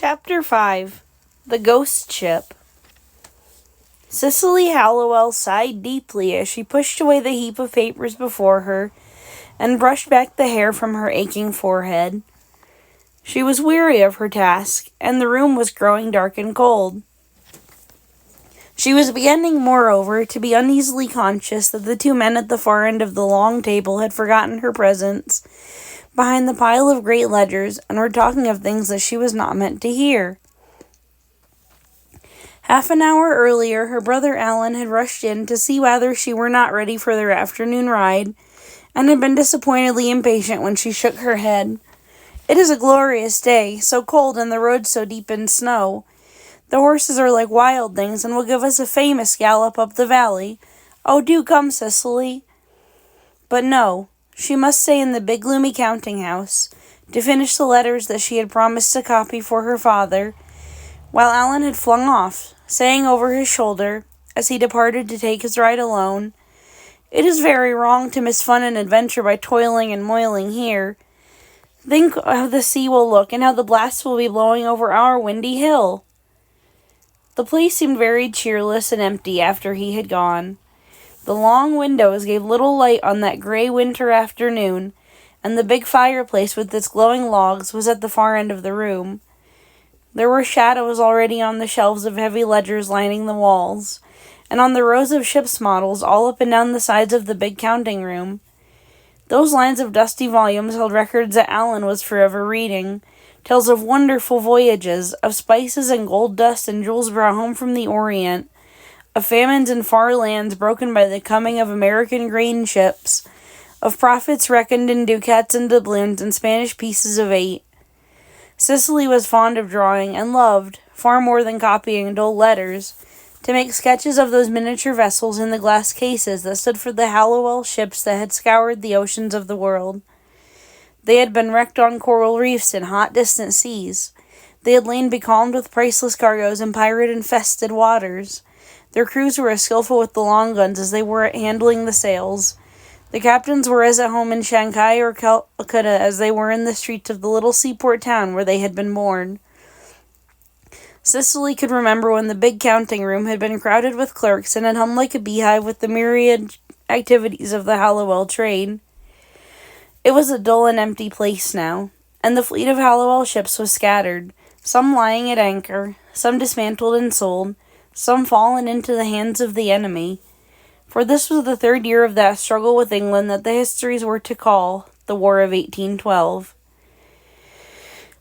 Chapter 5 The Ghost Ship. Cicely Hallowell sighed deeply as she pushed away the heap of papers before her and brushed back the hair from her aching forehead. She was weary of her task, and the room was growing dark and cold. She was beginning, moreover, to be uneasily conscious that the two men at the far end of the long table had forgotten her presence behind the pile of great ledgers and were talking of things that she was not meant to hear. Half an hour earlier, her brother Alan had rushed in to see whether she were not ready for their afternoon ride, and had been disappointedly impatient when she shook her head. "It is a glorious day, so cold and the road so deep in snow. The horses are like wild things and will give us a famous gallop up the valley. Oh, do come, Cicely." But no, she must stay in the big gloomy counting house to finish the letters that she had promised to copy for her father, while Alan had flung off, saying over his shoulder, as he departed to take his ride alone, "It is very wrong to miss fun and adventure by toiling and moiling here. Think how the sea will look, and how the blasts will be blowing over our windy hill." The place seemed very cheerless and empty after he had gone. The long windows gave little light on that gray winter afternoon, and the big fireplace with its glowing logs was at the far end of the room. There were shadows already on the shelves of heavy ledgers lining the walls, and on the rows of ship's models all up and down the sides of the big counting room. Those lines of dusty volumes held records that Alan was forever reading, tales of wonderful voyages, of spices and gold dust and jewels brought home from the Orient, of famines in far lands broken by the coming of American grain ships, of profits reckoned in ducats and doubloons and Spanish pieces of 8. Cicely was fond of drawing, and loved, far more than copying dull letters, to make sketches of those miniature vessels in the glass cases that stood for the Hallowell ships that had scoured the oceans of the world. They had been wrecked on coral reefs in hot, distant seas. They had lain becalmed with priceless cargoes in pirate-infested waters. Their crews were as skillful with the long guns as they were at handling the sails. The captains were as at home in Shanghai or Calcutta as they were in the streets of the little seaport town where they had been born. Cicely could remember when the big counting room had been crowded with clerks and had hummed like a beehive with the myriad activities of the Hallowell trade. It was a dull and empty place now, and the fleet of Hallowell ships was scattered, some lying at anchor, some dismantled and sold, some fallen into the hands of the enemy. For this was the third year of that struggle with England that the histories were to call the War of 1812.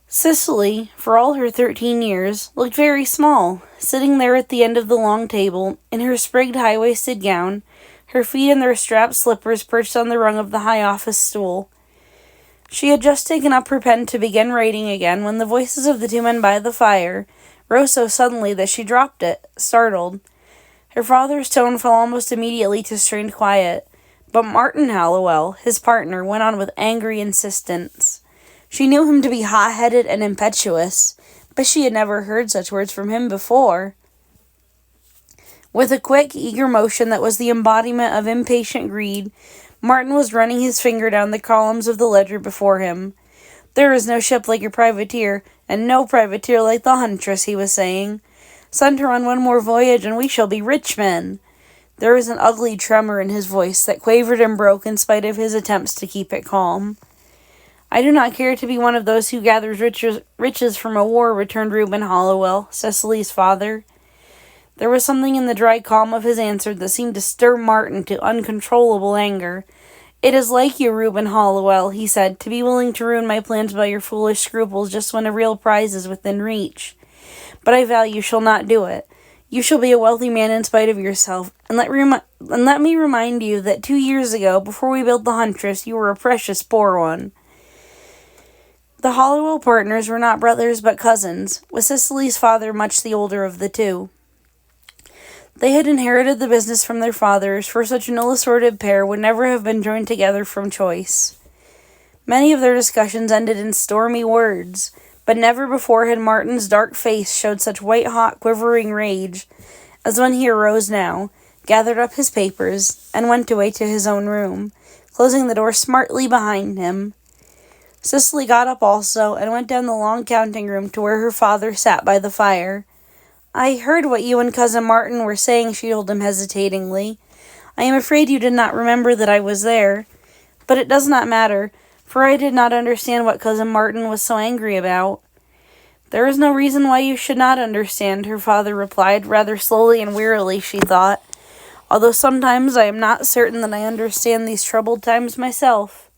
Cicely, for all her 13 years, looked very small, sitting there at the end of the long table, in her sprigged high-waisted gown, her feet in their strapped slippers perched on the rung of the high office stool. She had just taken up her pen to begin writing again when the voices of the two men by the fire rose so suddenly that she dropped it, startled. Her father's tone fell almost immediately to strained quiet, but Martin Hallowell, his partner, went on with angry insistence. She knew him to be hot-headed and impetuous, but she had never heard such words from him before. With a quick, eager motion that was the embodiment of impatient greed, Martin was running his finger down the columns of the ledger before him. "There is no ship like your privateer, and no privateer like the Huntress," he was saying. "Send her on one more voyage, and we shall be rich men." There was an ugly tremor in his voice that quavered and broke in spite of his attempts to keep it calm. "I do not care to be one of those who gathers riches from a war," returned Reuben Hallowell, Cicely's father. There was something in the dry calm of his answer that seemed to stir Martin to uncontrollable anger. "It is like you, Reuben Hallowell," he said, "to be willing to ruin my plans by your foolish scruples just when a real prize is within reach. But I vow you shall not do it. You shall be a wealthy man in spite of yourself, and let me remind you that 2 years ago, before we built the Huntress, you were a precious poor one." The Hallowell partners were not brothers but cousins, with Cicely's father much the older of the two. They had inherited the business from their fathers, for such an ill-assorted pair would never have been joined together from choice. Many of their discussions ended in stormy words, but never before had Martin's dark face showed such white-hot, quivering rage as when he arose now, gathered up his papers, and went away to his own room, closing the door smartly behind him. Cicely got up also, and went down the long counting room to where her father sat by the fire. "I heard what you and Cousin Martin were saying," she told him hesitatingly. "I am afraid you did not remember that I was there. But it does not matter, for I did not understand what Cousin Martin was so angry about." "There is no reason why you should not understand," her father replied, rather slowly and wearily, she thought, "although sometimes I am not certain that I understand these troubled times myself.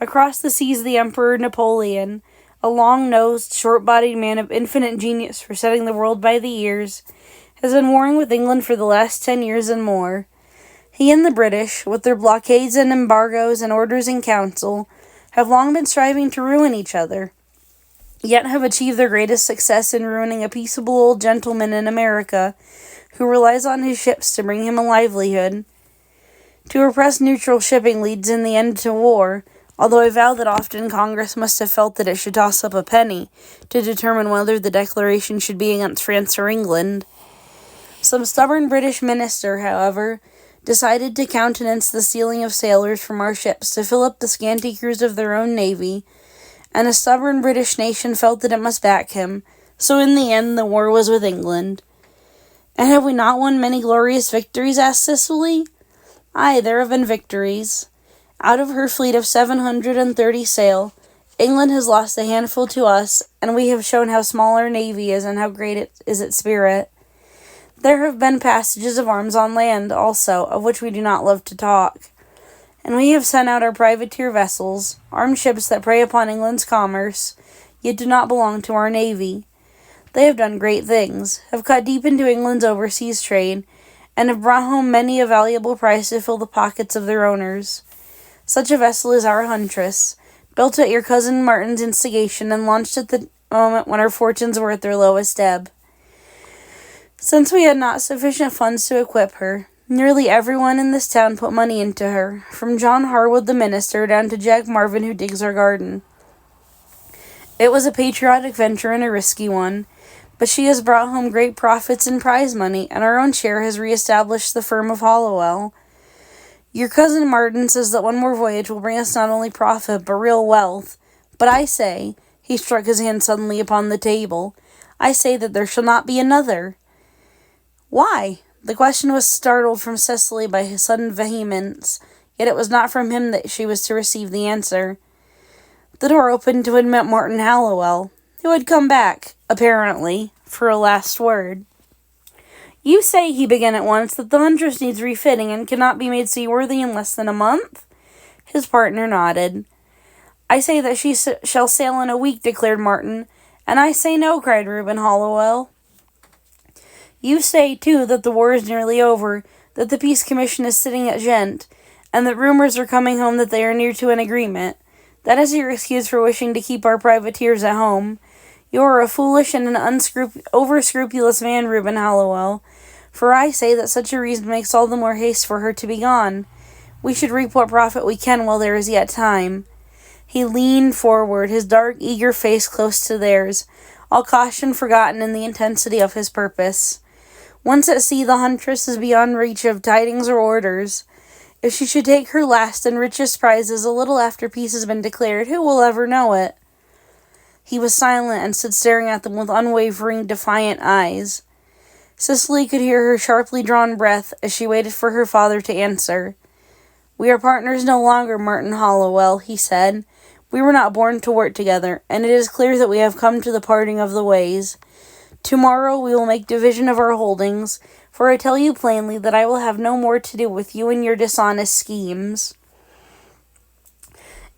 Across the seas the Emperor Napoleon, a long-nosed, short-bodied man of infinite genius for setting the world by the ears, has been warring with England for the last 10 years and more. He and the British, with their blockades and embargoes and orders in council, have long been striving to ruin each other, yet have achieved their greatest success in ruining a peaceable old gentleman in America, who relies on his ships to bring him a livelihood. To repress neutral shipping leads in the end to war, although I vow that often Congress must have felt that it should toss up a penny to determine whether the declaration should be against France or England. Some stubborn British minister, however, decided to countenance the stealing of sailors from our ships to fill up the scanty crews of their own navy, and a stubborn British nation felt that it must back him, so in the end the war was with England. "And have we not won many glorious victories?" asked Cicely. "Aye, there have been victories. Out of her fleet of 730 sail, England has lost a handful to us, and we have shown how small our navy is and how great is its spirit. There have been passages of arms on land, also, of which we do not love to talk. And we have sent out our privateer vessels, armed ships that prey upon England's commerce, yet do not belong to our navy. They have done great things, have cut deep into England's overseas trade, and have brought home many a valuable prize to fill the pockets of their owners. Such a vessel is our Huntress, built at your cousin Martin's instigation and launched at the moment when her fortunes were at their lowest ebb. Since we had not sufficient funds to equip her, nearly everyone in this town put money into her, from John Harwood the minister down to Jack Marvin who digs our garden. It was a patriotic venture and a risky one, but she has brought home great profits in prize money, and our own share has re-established the firm of Hollowell. Your cousin Martin says that one more voyage will bring us not only profit, but real wealth. But I say," he struck his hand suddenly upon the table, "I say that there shall not be another." "Why?" The question was startled from Cicely by his sudden vehemence, yet it was not from him that she was to receive the answer. The door opened to admit Martin Hallowell, who had come back, apparently, for a last word. "You say," he began at once, "that the Huntress needs refitting and cannot be made seaworthy in less than a month?" His partner nodded. "I say that she shall sail in a week," declared Martin. "And I say no," cried Reuben Hallowell. "You say, too, that the war is nearly over, that the Peace Commission is sitting at Ghent, and that rumors are coming home that they are near to an agreement. That is your excuse for wishing to keep our privateers at home. You are a foolish and an over-scrupulous man, Reuben Hallowell, for I say that such a reason makes all the more haste for her to be gone. We should reap what profit we can while there is yet time." He leaned forward, his dark, eager face close to theirs, all caution forgotten in the intensity of his purpose. Once at sea, the Huntress is beyond reach of tidings or orders. If she should take her last and richest prizes a little after peace has been declared, who will ever know it? He was silent and stood staring at them with unwavering, defiant eyes. Cicely could hear her sharply drawn breath as she waited for her father to answer. "We are partners no longer, Martin Hallowell," he said. "We were not born to work together, and it is clear that we have come to the parting of the ways. Tomorrow we will make division of our holdings, for I tell you plainly that I will have no more to do with you and your dishonest schemes."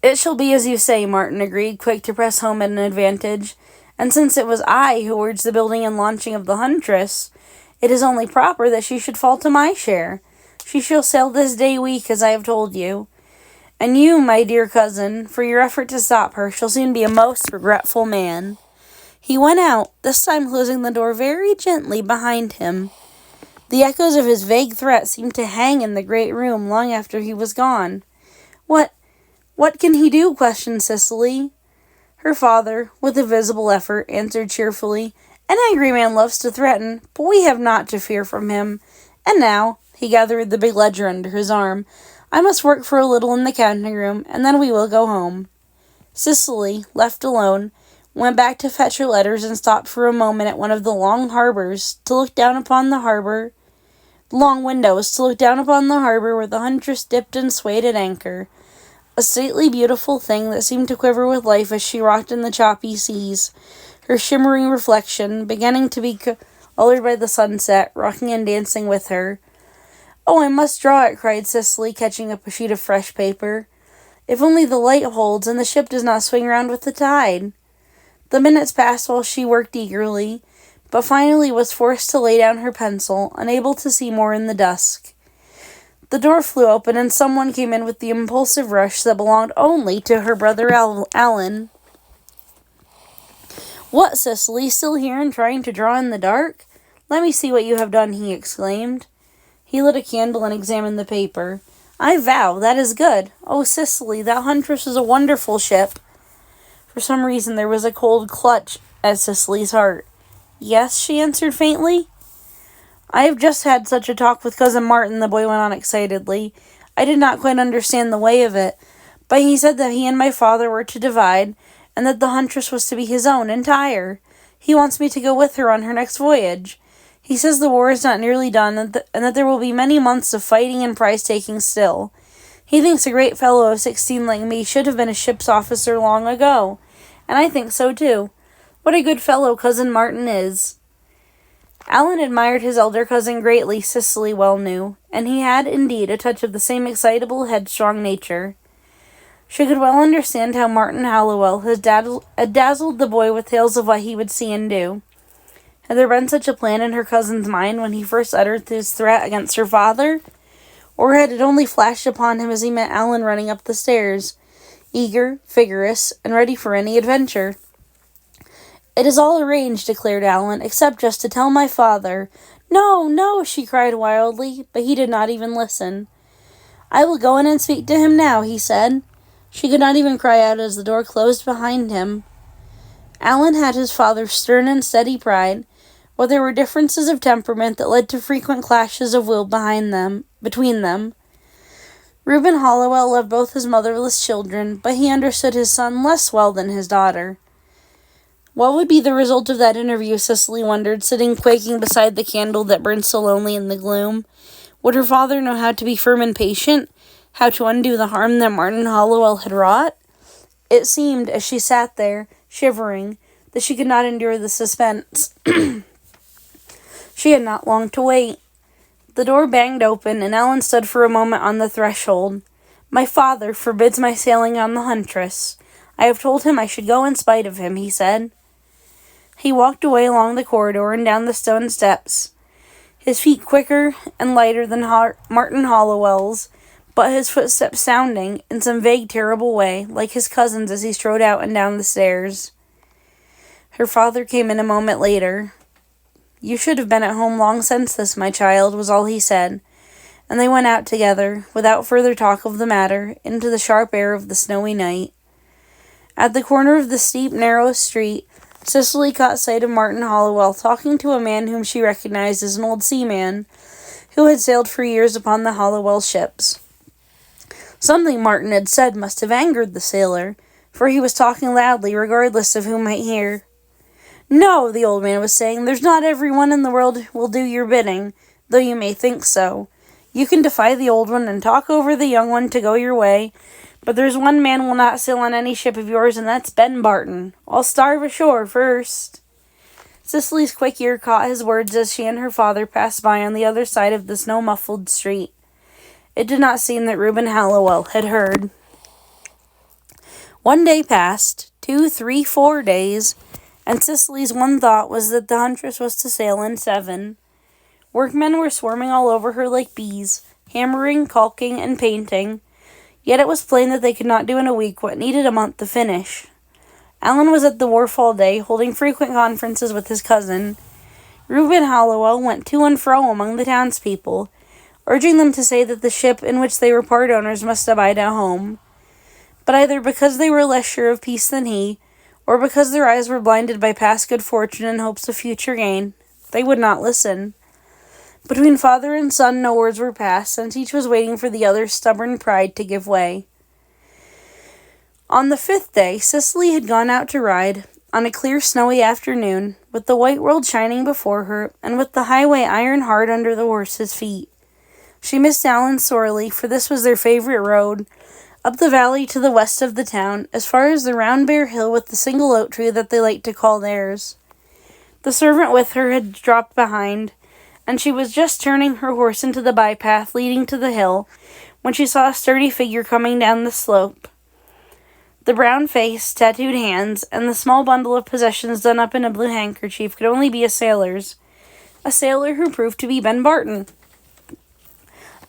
"It shall be as you say," Martin agreed, quick to press home at an advantage. "And since it was I who urged the building and launching of the Huntress, it is only proper that she should fall to my share. She shall sail this day week, as I have told you. And you, my dear cousin, for your effort to stop her, shall soon be a most regretful man." He went out, this time closing the door very gently behind him. The echoes of his vague threat seemed to hang in the great room long after he was gone. What can he do?" questioned Cicely. Her father, with a visible effort, answered cheerfully, "An angry man loves to threaten, but we have naught to fear from him. And now," he gathered the big ledger under his arm, "I must work for a little in the counting room, and then we will go home." Cicely, left alone, went back to fetch her letters and stopped for a moment at one of the long windows to look down upon the harbor where the Huntress dipped and swayed at anchor, a stately, beautiful thing that seemed to quiver with life as she rocked in the choppy seas, her shimmering reflection beginning to be colored by the sunset, rocking and dancing with her. "Oh, I must draw it," cried Cicely, catching up a sheet of fresh paper. "If only the light holds and the ship does not swing round with the tide." The minutes passed while she worked eagerly, but finally was forced to lay down her pencil, unable to see more in the dusk. The door flew open and someone came in with the impulsive rush that belonged only to her brother Alan. "What, Cicely, still here and trying to draw in the dark? Let me see what you have done," he exclaimed. He lit a candle and examined the paper. "I vow, that is good. Oh, Cicely, that Huntress is a wonderful ship." For some reason there was a cold clutch at Cicely's heart. "Yes," she answered faintly. "I have just had such a talk with Cousin Martin," the boy went on excitedly. "I did not quite understand the way of it, but he said that he and my father were to divide, and that the Huntress was to be his own entire. He wants me to go with her on her next voyage. He says the war is not nearly done, and that there will be many months of fighting and prize-taking still. He thinks a great fellow of 16 like me should have been a ship's officer long ago, and I think so too. What a good fellow Cousin Martin is." Alan admired his elder cousin greatly, Cicely well knew, and he had, indeed, a touch of the same excitable, headstrong nature. She could well understand how Martin Hallowell had dazzled the boy with tales of what he would see and do. Had there been such a plan in her cousin's mind when he first uttered his threat against her father? Or had it only flashed upon him as he met Alan running up the stairs, eager, vigorous, and ready for any adventure? "It is all arranged," declared Alan, "except just to tell my father." "No, no," she cried wildly, but he did not even listen. "I will go in and speak to him now," he said. She could not even cry out as the door closed behind him. Alan had his father's stern and steady pride, but there were differences of temperament that led to frequent clashes of will between them. Reuben Hallowell loved both his motherless children, but he understood his son less well than his daughter. What would be the result of that interview, Cicely wondered, sitting quaking beside the candle that burned so lonely in the gloom. Would her father know how to be firm and patient? How to undo the harm that Martin Hallowell had wrought? It seemed, as she sat there, shivering, that she could not endure the suspense. She had not long to wait. The door banged open, and Alan stood for a moment on the threshold. "My father forbids my sailing on the Huntress. I have told him I should go in spite of him," he said. He walked away along the corridor and down the stone steps, his feet quicker and lighter than Martin Hallowell's, but his footsteps sounding, in some vague, terrible way, like his cousin's as he strode out and down the stairs. Her father came in a moment later. "You should have been at home long since this, my child," was all he said, and they went out together, without further talk of the matter, into the sharp air of the snowy night. At the corner of the steep, narrow street, Cicely caught sight of Martin Hallowell talking to a man whom she recognized as an old seaman, who had sailed for years upon the Hallowell ships. Something Martin had said must have angered the sailor, for he was talking loudly, regardless of who might hear. "No," the old man was saying, "there's not everyone in the world will do your bidding, though you may think so. You can defy the old one and talk over the young one to go your way, but there's one man will not sail on any ship of yours, and that's Ben Barton. I'll starve ashore first." Cicely's quick ear caught his words as she and her father passed by on the other side of the snow-muffled street. It did not seem that Reuben Hallowell had heard. 1 day passed, 2, 3, 4 days, and Cicely's one thought was that the Huntress was to sail in 7. Workmen were swarming all over her like bees, hammering, caulking, and painting, yet it was plain that they could not do in a week what needed a month to finish. Alan was at the wharf all day, holding frequent conferences with his cousin. Reuben Hallowell went to and fro among the townspeople, urging them to say that the ship in which they were part owners must abide at home. But either because they were less sure of peace than he, or because their eyes were blinded by past good fortune and hopes of future gain, they would not listen. Between father and son no words were passed, since each was waiting for the other's stubborn pride to give way. On the 5th day, Cicely had gone out to ride, on a clear snowy afternoon, with the white world shining before her, and with the highway iron hard under the horses' feet. She missed Alan sorely, for this was their favorite road, up the valley to the west of the town, as far as the round bare hill with the single oak tree that they liked to call theirs. The servant with her had dropped behind, and she was just turning her horse into the bypath leading to the hill, when she saw a sturdy figure coming down the slope. The brown face, tattooed hands, and the small bundle of possessions done up in a blue handkerchief could only be a sailor's. A sailor who proved to be Ben Barton.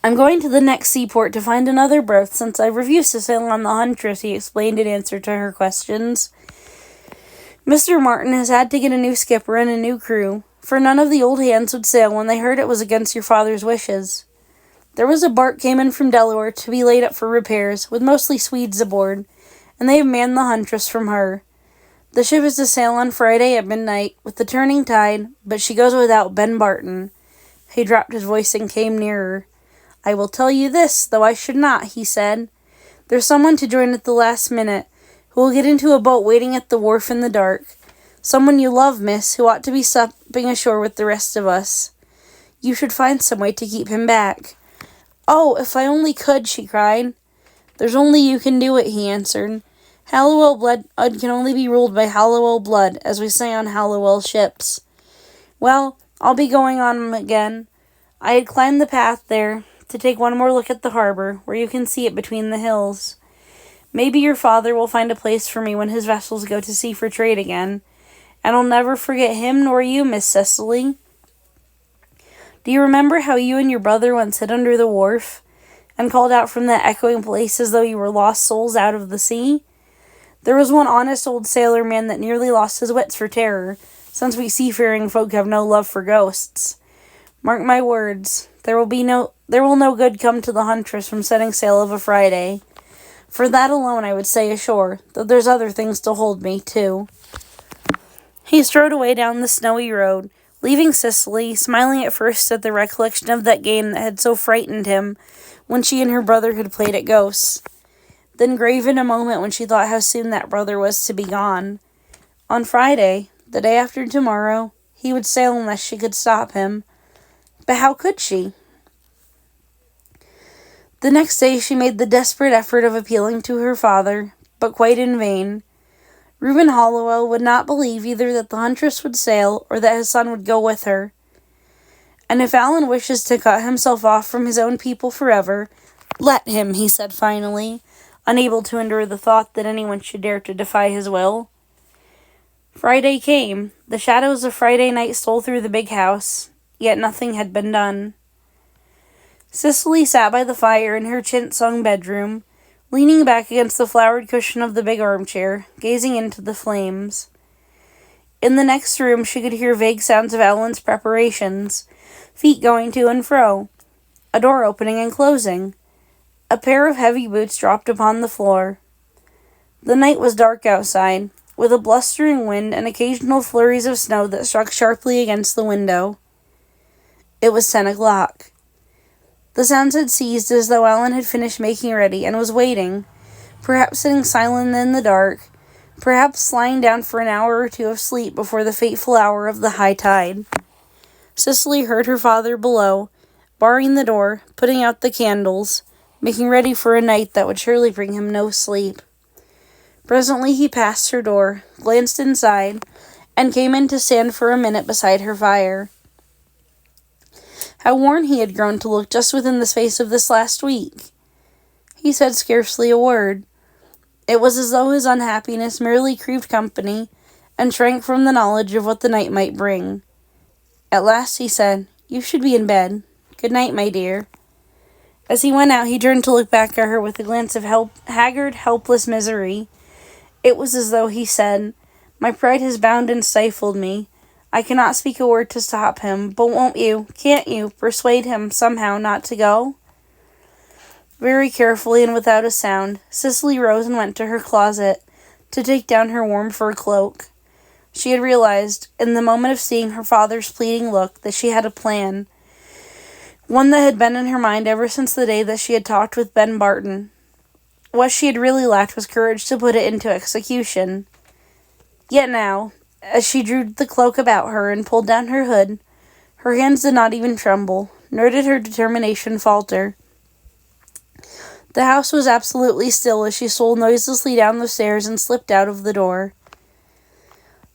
"I'm going to the next seaport to find another berth, since I refused to sail on the Huntress," he explained in answer to her questions. "Mr. Martin has had to get a new skipper and a new crew, for none of the old hands would sail when they heard it was against your father's wishes. There was a bark came in from Delaware to be laid up for repairs, with mostly Swedes aboard, and they have manned the Huntress from her. The ship is to sail on Friday at midnight, with the turning tide, but she goes without Ben Barton." He dropped his voice and came nearer. "I will tell you this, though I should not," he said. "There's someone to join at the last minute, who will get into a boat waiting at the wharf in the dark. Someone you love, miss, who ought to be stepping ashore with the rest of us. You should find some way to keep him back." "Oh, if I only could," she cried. "There's only you can do it," he answered. "Hallowell blood can only be ruled by Hallowell blood, as we say on Hallowell ships. Well, I'll be going on again. I had climbed the path there, to take one more look at the harbor, where you can see it between the hills. Maybe your father will find a place for me when his vessels go to sea for trade again, and I'll never forget him nor you, Miss Cicely. Do you remember how you and your brother once hid under the wharf, and called out from that echoing place as though you were lost souls out of the sea? There was one honest old sailor man that nearly lost his wits for terror, since we seafaring folk have no love for ghosts. Mark my words, there will no good come to the Huntress from setting sail of a Friday. For that alone I would stay ashore, though there's other things to hold me, too." He strode away down the snowy road, leaving Cicely, smiling at first at the recollection of that game that had so frightened him when she and her brother had played at ghosts, then grave in a moment when she thought how soon that brother was to be gone. On Friday, the day after tomorrow, he would sail unless she could stop him. But how could she? The next day she made the desperate effort of appealing to her father, but quite in vain. Reuben Hallowell would not believe either that the Huntress would sail or that his son would go with her. "And if Alan wishes to cut himself off from his own people forever, let him," he said finally, unable to endure the thought that anyone should dare to defy his will. Friday came. The shadows of Friday night stole through the big house, yet nothing had been done. Cicely sat by the fire in her chintz-hung bedroom, leaning back against the flowered cushion of the big armchair, gazing into the flames. In the next room she could hear vague sounds of Alan's preparations, feet going to and fro, a door opening and closing. A pair of heavy boots dropped upon the floor. The night was dark outside, with a blustering wind and occasional flurries of snow that struck sharply against the window. It was 10 o'clock. The sounds had ceased as though Alan had finished making ready and was waiting, perhaps sitting silent in the dark, perhaps lying down for an hour or two of sleep before the fateful hour of the high tide. Cicely heard her father below, barring the door, putting out the candles, making ready for a night that would surely bring him no sleep. Presently he passed her door, glanced inside, and came in to stand for a minute beside her fire. How worn he had grown to look just within the space of this last week. He said scarcely a word. It was as though his unhappiness merely craved company, and shrank from the knowledge of what the night might bring. At last he said, "You should be in bed. Good night, my dear." As he went out, he turned to look back at her with a glance of haggard, helpless misery. It was as though he said, "My pride has bound and stifled me. I cannot speak a word to stop him, but won't you, can't you, persuade him somehow not to go?" Very carefully and without a sound, Cicely rose and went to her closet to take down her warm fur cloak. She had realized, in the moment of seeing her father's pleading look, that she had a plan, one that had been in her mind ever since the day that she had talked with Ben Barton. what she had really lacked was courage to put it into execution. Yet now, as she drew the cloak about her and pulled down her hood, her hands did not even tremble, nor did her determination falter. The house was absolutely still as she stole noiselessly down the stairs and slipped out of the door.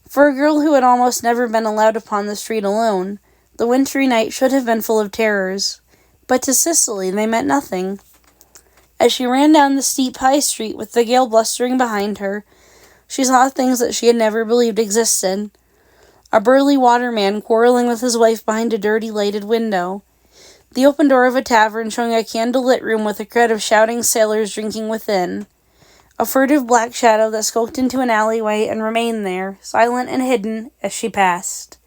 For a girl who had almost never been allowed upon the street alone, the wintry night should have been full of terrors, but to Cicely they meant nothing. As she ran down the steep high street with the gale blustering behind her, she saw things that she had never believed existed. A burly waterman quarreling with his wife behind a dirty lighted window. The open door of a tavern showing a candle-lit room with a crowd of shouting sailors drinking within. A furtive black shadow that skulked into an alleyway and remained there, silent and hidden, as she passed.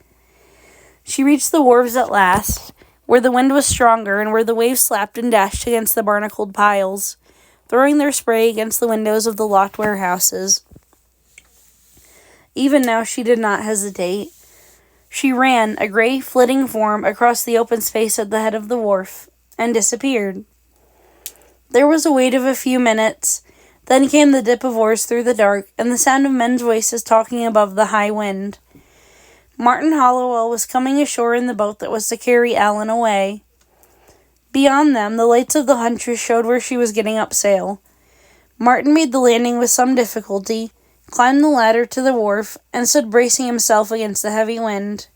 She reached the wharves at last, where the wind was stronger and where the waves slapped and dashed against the barnacled piles, throwing their spray against the windows of the locked warehouses. Even now she did not hesitate. She ran, a gray, flitting form, across the open space at the head of the wharf, and disappeared. There was a wait of a few minutes, then came the dip of oars through the dark, and the sound of men's voices talking above the high wind. Martin Hollowell was coming ashore in the boat that was to carry Alan away. Beyond them, the lights of the Huntress showed where she was getting up sail. Martin made the landing with some difficulty, climbed the ladder to the wharf, and stood bracing himself against the heavy wind.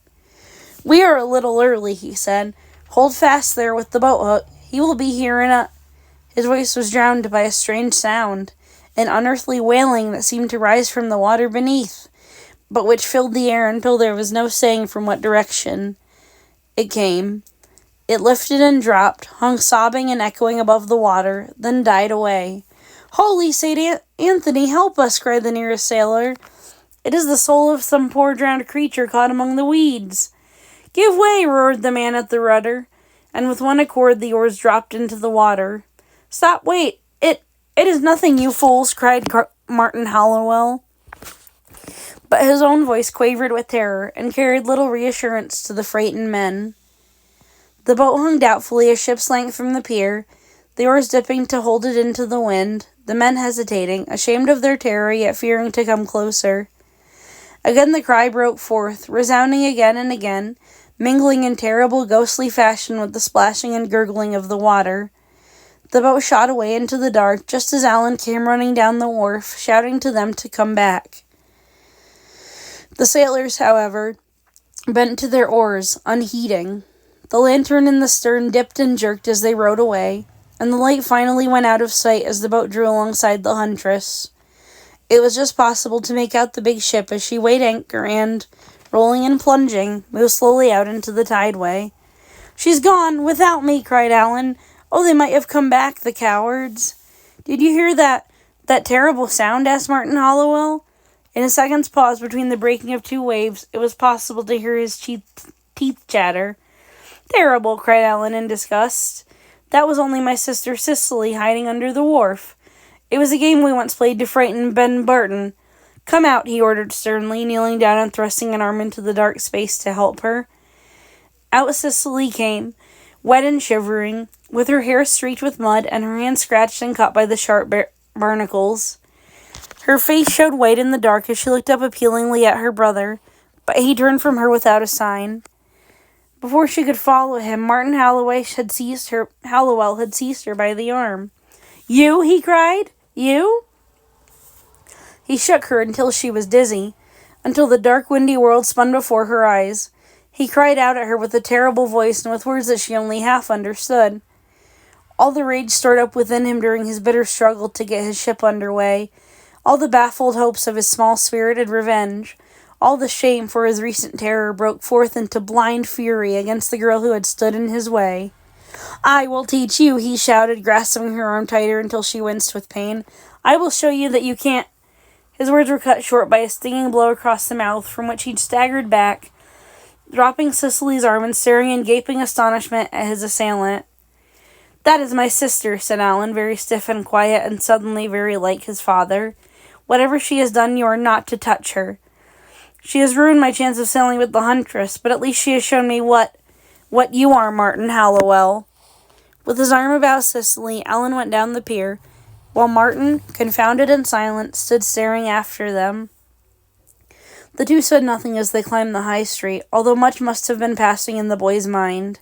"We are a little early," he said. "Hold fast there with the boat hook. He will be here in a—" His voice was drowned by a strange sound, an unearthly wailing that seemed to rise from the water beneath, but which filled the air until there was no saying from what direction it came. It lifted and dropped, hung sobbing and echoing above the water, then died away. "Holy St. Anthony, help us!" cried the nearest sailor. "It is the soul of some poor drowned creature caught among the weeds." "Give way!" roared the man at the rudder, and with one accord the oars dropped into the water. "Stop, wait! It is nothing, you fools!" cried Martin Hollowell. But his own voice quavered with terror, and carried little reassurance to the frightened men. The boat hung doubtfully a ship's length from the pier, the oars dipping to hold it into the wind, the men hesitating, ashamed of their terror, yet fearing to come closer. Again the cry broke forth, resounding again and again, mingling in terrible ghostly fashion with the splashing and gurgling of the water. The boat shot away into the dark, just as Alan came running down the wharf, shouting to them to come back. The sailors, however, bent to their oars, unheeding. The lantern in the stern dipped and jerked as they rowed away, and the light finally went out of sight as the boat drew alongside the Huntress. It was just possible to make out the big ship as she weighed anchor and, rolling and plunging, moved slowly out into the tideway. "She's gone, without me!" cried Alan. "Oh, they might have come back, the cowards!" "Did you hear that terrible sound?" asked Martin Hollowell. In a second's pause between the breaking of two waves, it was possible to hear his teeth chatter. "Terrible!" cried Alan in disgust. "That was only my sister Cicely hiding under the wharf. It was a game we once played to frighten Ben Barton. Come out," he ordered sternly, kneeling down and thrusting an arm into the dark space to help her. Out Cicely came, wet and shivering, with her hair streaked with mud and her hands scratched and cut by the sharp barnacles. Her face showed white in the dark as she looked up appealingly at her brother, but he turned from her without a sign. Before she could follow him, Martin Hollowell had seized her by the arm. "You?" he cried. "You?" He shook her until she was dizzy, until the dark, windy world spun before her eyes. He cried out at her with a terrible voice and with words that she only half understood. All the rage stored up within him during his bitter struggle to get his ship under way, all the baffled hopes of his small-spirited revenge, all the shame for his recent terror broke forth into blind fury against the girl who had stood in his way. "I will teach you," he shouted, grasping her arm tighter until she winced with pain. "I will show you that you can't—" His words were cut short by a stinging blow across the mouth, from which he staggered back, dropping Cicely's arm and staring in gaping astonishment at his assailant. "That is my sister," said Alan, very stiff and quiet, and suddenly very like his father. "Whatever she has done, you are not to touch her. She has ruined my chance of sailing with the Huntress, but at least she has shown me what you are, Martin Hollowell." With his arm about Cicely, Alan went down the pier, while Martin, confounded and silent, stood staring after them. The two said nothing as they climbed the high street, although much must have been passing in the boy's mind.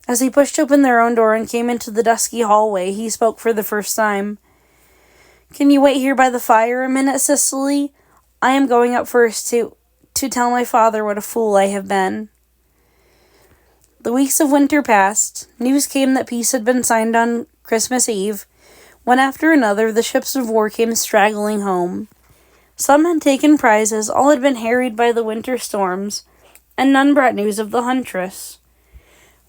As he pushed open their own door and came into the dusky hallway, he spoke for the first time. "Can you wait here by the fire a minute, Cicely? I am going up first to tell my father what a fool I have been." The weeks of winter passed. News came that peace had been signed on Christmas Eve. One after another, the ships of war came straggling home. Some had taken prizes, all had been harried by the winter storms, and none brought news of the Huntress.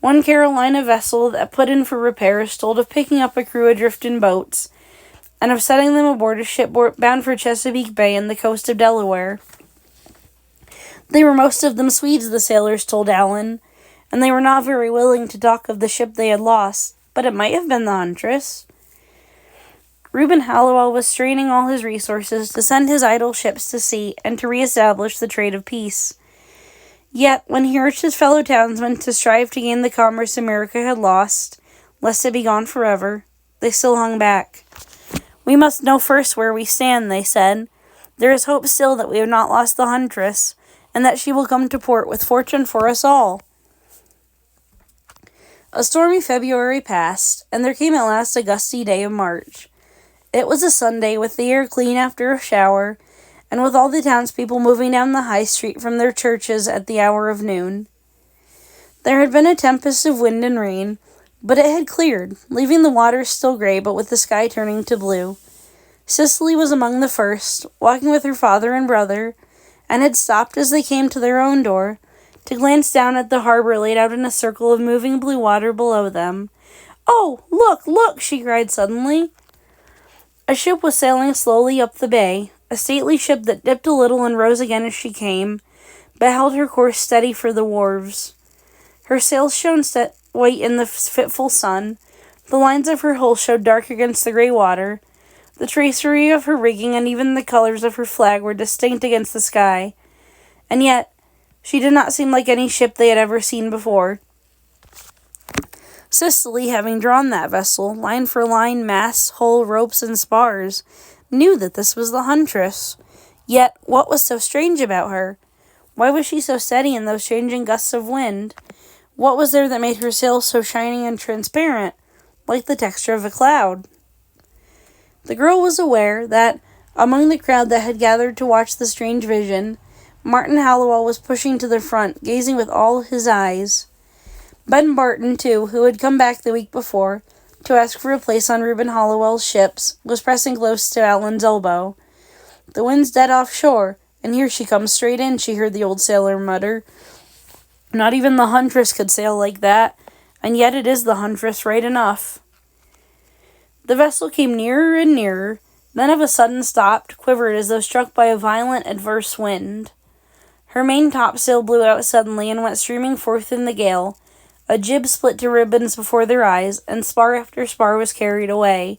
One Carolina vessel that put in for repairs told of picking up a crew adrift in boats, and of setting them aboard a ship bound for Chesapeake Bay and the coast of Delaware. They were most of them Swedes, the sailors told Allen, and they were not very willing to talk of the ship they had lost, but it might have been the Huntress. Reuben Hallowell was straining all his resources to send his idle ships to sea and to re-establish the trade of peace. Yet, when he urged his fellow townsmen to strive to gain the commerce America had lost, lest it be gone forever, they still hung back. "We must know first where we stand," they said. "There is hope still that we have not lost the Huntress, and that she will come to port with fortune for us all." A stormy February passed, and there came at last a gusty day of March. It was a Sunday, with the air clean after a shower, and with all the townspeople moving down the high street from their churches at the hour of noon. There had been a tempest of wind and rain, but it had cleared, leaving the waters still gray but with the sky turning to blue. Cicely was among the first, walking with her father and brother, and had stopped as they came to their own door, to glance down at the harbor laid out in a circle of moving blue water below them. "Oh, look, look!" she cried suddenly. A ship was sailing slowly up the bay, a stately ship that dipped a little and rose again as she came, but held her course steady for the wharves. Her sails shone white in the fitful sun, the lines of her hull showed dark against the grey water, the tracery of her rigging and even the colours of her flag were distinct against the sky, and yet she did not seem like any ship they had ever seen before. Cicely, having drawn that vessel, line for line, masts, hull, ropes, and spars, knew that this was the Huntress. Yet, what was so strange about her? Why was she so steady in those changing gusts of wind? What was there that made her sails so shining and transparent, like the texture of a cloud? The girl was aware that, among the crowd that had gathered to watch the strange vision, Martin Hallowell was pushing to the front, gazing with all his eyes. Ben Barton, too, who had come back the week before to ask for a place on Reuben Hallowell's ships, was pressing close to Allen's elbow. "The wind's dead offshore, and here she comes straight in," she heard the old sailor mutter. "Not even the Huntress could sail like that, and yet it is the Huntress right enough." The vessel came nearer and nearer, then of a sudden stopped, quivered as though struck by a violent adverse wind. Her main topsail blew out suddenly and went streaming forth in the gale. A jib split to ribbons before their eyes, and spar after spar was carried away.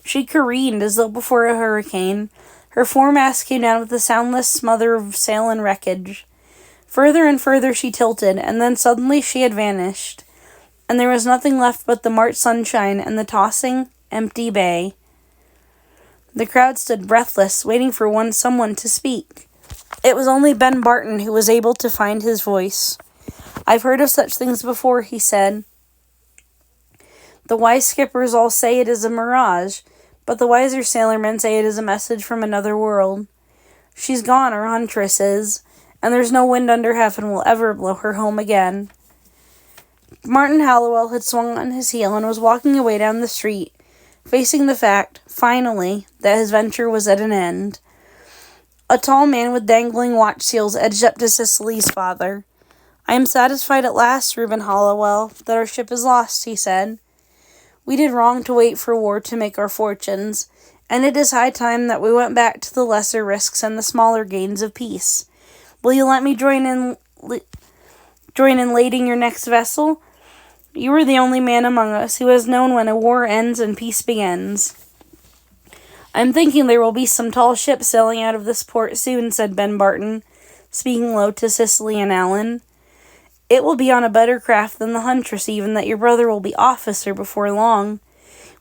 She careened as though before a hurricane. Her foremast came down with a soundless smother of sail and wreckage. Further and further she tilted, and then suddenly she had vanished, and there was nothing left but the March sunshine and the tossing, empty bay. The crowd stood breathless, waiting for someone to speak. It was only Ben Barton who was able to find his voice. "I've heard of such things before," he said. "The wise skippers all say it is a mirage, but the wiser sailormen say it is a message from another world. She's gone, our Huntress is, and there's no wind under heaven will ever blow her home again." Martin Hallowell had swung on his heel and was walking away down the street, facing the fact, finally, that his venture was at an end. A tall man with dangling watch seals edged up to Cicely's father. "I am satisfied at last, Reuben Hallowell, that our ship is lost," he said. "We did wrong to wait for war to make our fortunes, and it is high time that we went back to the lesser risks and the smaller gains of peace. Will you let me join in lading your next vessel? You are the only man among us who has known when a war ends and peace begins." "I'm thinking there will be some tall ships sailing out of this port soon," said Ben Barton, speaking low to Cicely and Allen. "It will be on a better craft than the Huntress even that your brother will be officer before long.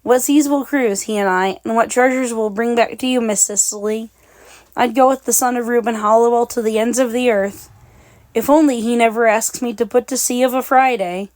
What seas we'll cruise, he and I, and what treasures we'll bring back to you, Miss Cicely. I'd go with the son of Reuben Hollowell to the ends of the earth. If only he never asks me to put to sea of a Friday.